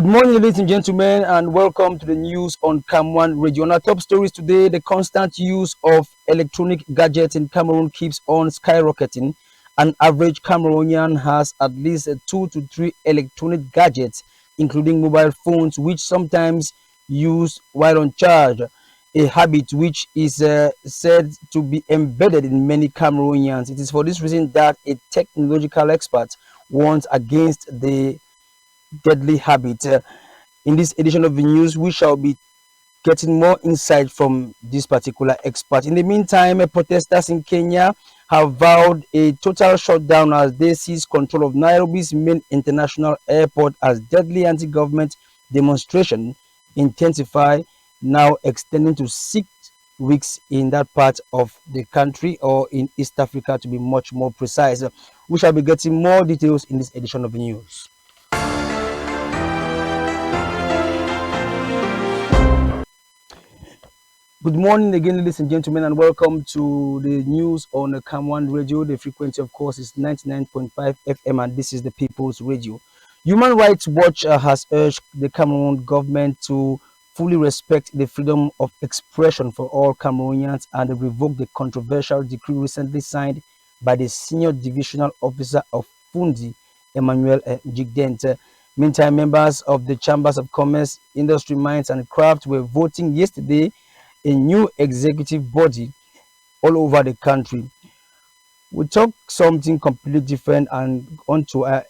Good morning, ladies and gentlemen, and welcome to the news on CAM1 Radio. On our top stories today, the constant use of electronic gadgets in Cameroon keeps on skyrocketing. An average Cameroonian has at least 2 to 3 electronic gadgets, including mobile phones, which sometimes used while on charge, a habit which is said to be embedded in many Cameroonians. It is for this reason that a technological expert warns against the deadly habit. In this edition of the news, we shall be getting more insight from this particular expert. In the meantime, protesters in Kenya have vowed a total shutdown as they seize control of Nairobi's main international airport as deadly anti-government demonstration intensify, now extending to 6 weeks in that part of the country, or in East Africa to be much more precise. We shall be getting more details in this edition of the news. Good morning again, ladies and gentlemen, and welcome to the news on the CAM1 Radio. The frequency, of course, is 99.5 FM, and this is the People's Radio. Human Rights Watch has urged the Cameroon government to fully respect the freedom of expression for all Cameroonians and revoke the controversial decree recently signed by the senior divisional officer of Fundi, Emmanuel Jigdent. Meantime, members of the Chambers of Commerce, Industry, Mines and Craft were voting yesterday a new executive body all over the country. We talk something completely different and on to our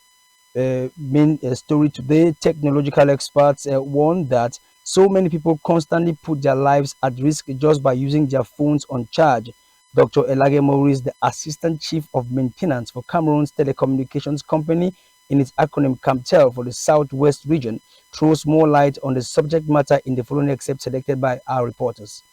main story today. Technological experts warn that so many people constantly put their lives at risk just by using their phones on charge. Dr. Elage Maurice, the Assistant Chief of Maintenance for Cameroon's telecommunications company, in its acronym CAMTEL for the Southwest region, throws more light on the subject matter in the following excerpt selected by our reporters.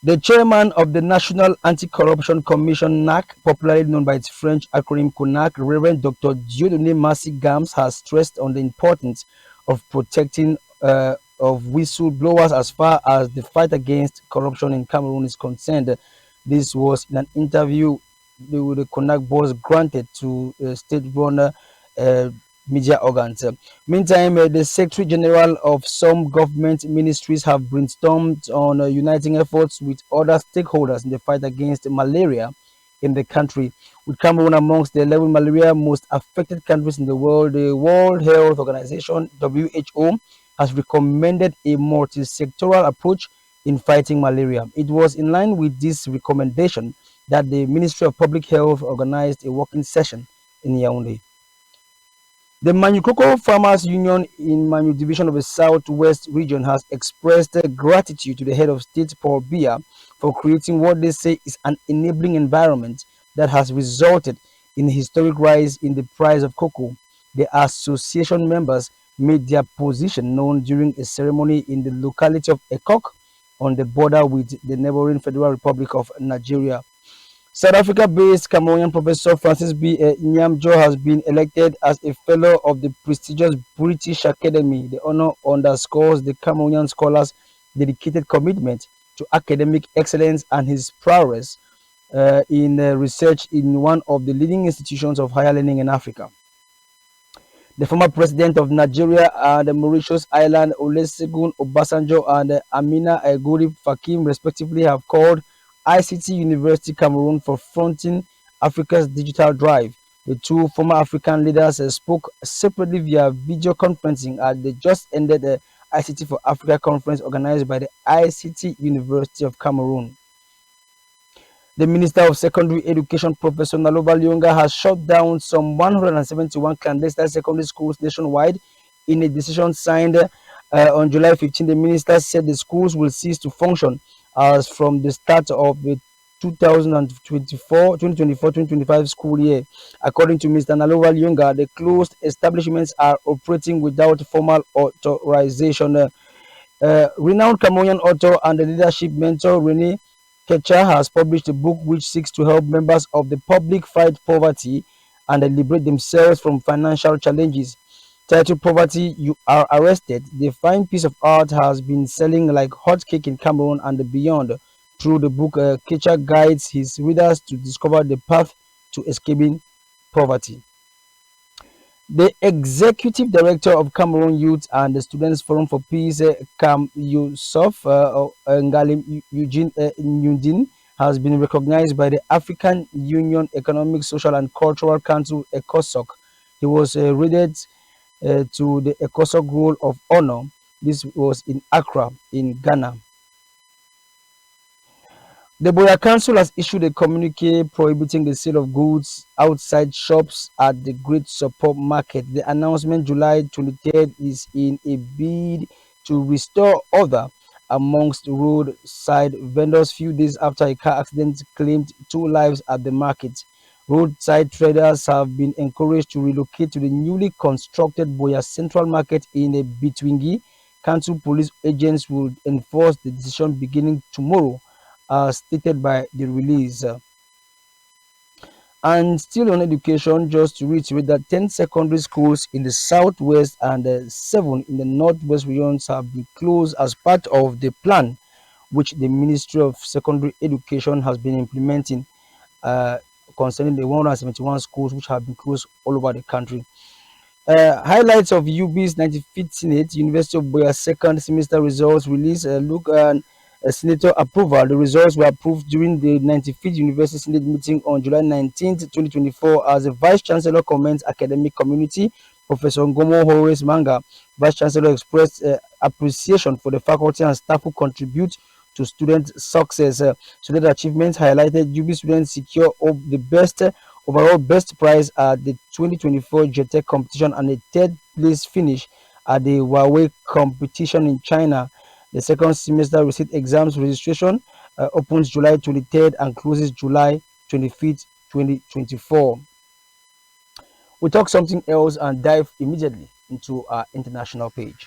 The chairman of the National Anti-Corruption Commission, NAC, popularly known by its French acronym CONAC, Reverend Dr. Dieudonné Massy Gams, has stressed on the importance of protecting of whistleblowers as far as the fight against corruption in Cameroon is concerned. This was in an interview with the CONAC boss granted to state-run media organs. Meantime, the Secretary General of some government ministries have brainstormed on uniting efforts with other stakeholders in the fight against malaria in the country. With Cameroon amongst the 11 malaria most affected countries in the world, the World Health Organization (WHO) has recommended a multi-sectoral approach in fighting malaria. It was in line with this recommendation that the Ministry of Public Health organized a working session in Yaoundé. The Manyukoko Farmers Union in Manyu Division of the Southwest region has expressed gratitude to the head of state, Paul Biya, for creating what they say is an enabling environment that has resulted in a historic rise in the price of cocoa. The association members made their position known during a ceremony in the locality of Ekok on the border with the neighboring Federal Republic of Nigeria. South Africa-based Cameroonian Professor Francis B. Nyamjo has been elected as a fellow of the prestigious British Academy. The honor underscores the Cameroonian scholar's dedicated commitment to academic excellence and his prowess in research in one of the leading institutions of higher learning in Africa. The former president of Nigeria and the Mauritius Island, Olusegun Obasanjo, and Amina Gurib Fakim, respectively, have called ICT University Cameroon for fronting Africa's digital drive. The two former African leaders spoke separately via video conferencing at the just ended ICT for Africa conference organized by the ICT University of Cameroon. The Minister of Secondary Education, Professor Naloba Lyonga, has shut down some 171 clandestine secondary schools nationwide. In a decision signed on July 15, the minister said the schools will cease to function as from the start of the 2024-2025 school year. According to Mr. Naloba Lyonga, the closed establishments are operating without formal authorization. Renowned Cameroonian author and leadership mentor Rene Kecha has published a book which seeks to help members of the public fight poverty and liberate themselves from financial challenges. Titled Poverty, You Are Arrested, the fine piece of art has been selling like hotcake in Cameroon and beyond. Through the book, Kecha guides his readers to discover the path to escaping poverty. The executive director of Cameroon Youth and the Students Forum for Peace, Cam Yusuf Ngalim Eugene Nudin, has been recognized by the African Union Economic, Social and Cultural Council, ECOSOC. He was rated to the ECOSOC Roll of Honor. This was in Accra, in Ghana. The Boya Council has issued a communique prohibiting the sale of goods outside shops at the Great Support Market. The announcement, July 23rd, is in a bid to restore order amongst roadside vendors few days after a car accident claimed two lives at the market. Roadside traders have been encouraged to relocate to the newly constructed Boya Central Market in a Bitwingi. Council police agents will enforce the decision beginning tomorrow, stated by the release. And still on education, just to reiterate that 10 secondary schools in the southwest and 7 in the northwest regions have been closed as part of the plan which the Ministry of Secondary Education has been implementing uh, concerning the 171 schools which have been closed all over the country. Highlights of UB's 95th Senate, University of Boya second semester results release. Look and Senator approval. The results were approved during the 95th University Senate meeting on July 19th, 2024. As the Vice Chancellor comments academic community, Professor Ngomo Horace Manga, Vice Chancellor, expressed appreciation for the faculty and staff who contribute to student success. Student achievements highlighted UB students secure the best overall best prize at the 2024 JTEC competition and a third place finish at the Huawei competition in China. The second semester receipt exams registration opens July 23rd and closes July 25th, 2024. We talk something else and dive immediately into our international page.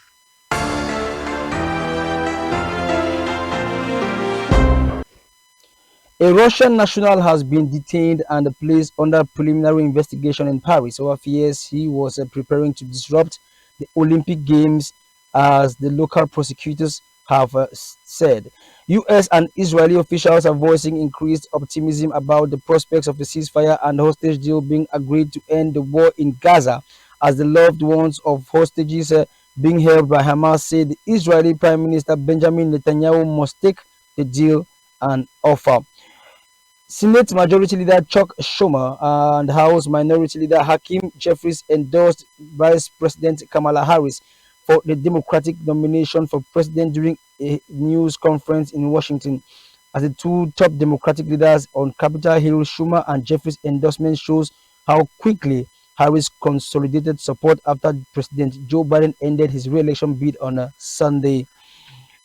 A Russian national has been detained and placed under preliminary investigation in Paris over fears he was preparing to disrupt the Olympic Games, as the local prosecutors have said. US and Israeli officials are voicing increased optimism about the prospects of a ceasefire and hostage deal being agreed to end the war in Gaza, as the loved ones of hostages being held by Hamas say the Israeli Prime Minister Benjamin Netanyahu must take the deal and offer. Senate Majority Leader Chuck Schumer and House Minority Leader Hakeem Jeffries endorsed Vice President Kamala Harris for the Democratic nomination for president during a news conference in Washington. As the two top Democratic leaders on Capitol Hill, Schumer and Jeffries' endorsement shows how quickly Harris consolidated support after President Joe Biden ended his re-election bid on a Sunday.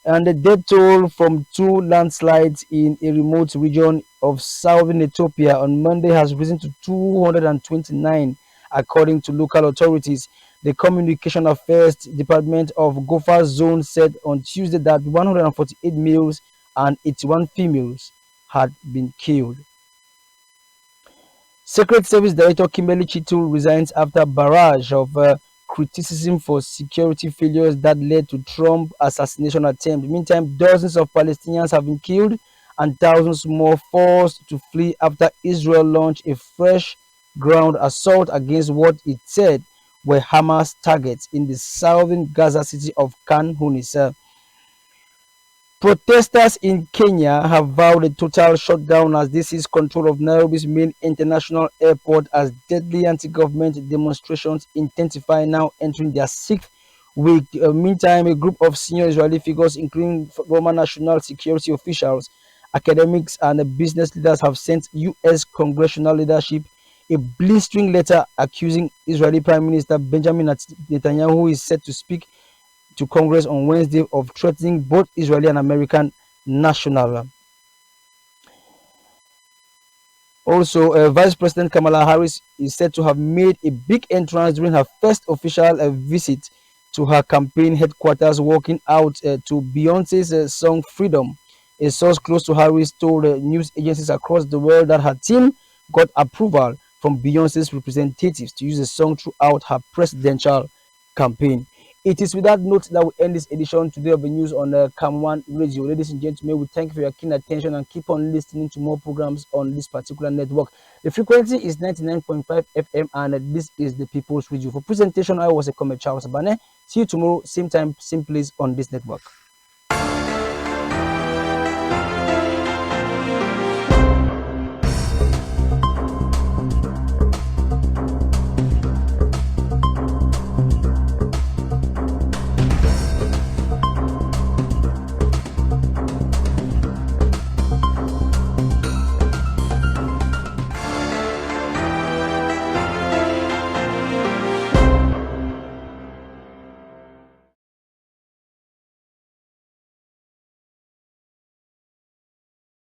And the death toll from two landslides in a remote region of southern Ethiopia on Monday has risen to 229, according to local authorities. The Communication Affairs Department of Gofa Zone said on Tuesday that 148 males and 81 females had been killed. Secret Service Director Kimberly Chitul resigns after barrage of criticism for security failures that led to Trump assassination attempt. Meantime, dozens of Palestinians have been killed and thousands more forced to flee after Israel launched a fresh ground assault against what it said were Hamas targets in the southern Gaza city of Khan Yunis. Protesters in Kenya have vowed a total shutdown as this is control of Nairobi's main international airport as deadly anti-government demonstrations intensify, now entering their sixth week. Meantime, a group of senior Israeli figures, including former national security officials, academics, and business leaders, have sent U.S. congressional leadership a blistering letter accusing Israeli Prime Minister Benjamin Netanyahu, who is set to speak to Congress on Wednesday, of threatening both Israeli and American national. Also, Vice President Kamala Harris is said to have made a big entrance during her first official visit to her campaign headquarters working out to Beyonce's song Freedom. A source close to Harris told news agencies across the world that her team got approval from Beyonce's representatives to use the song throughout her presidential campaign. It is with that note that we end this edition today of the news on CAM1 Radio. Ladies and gentlemen, we thank you for your keen attention and keep on listening to more programs on this particular network. The frequency is 99.5 FM and this is the People's Radio. For presentation, I was a Charles Abane. See you tomorrow, same time, same place on this network.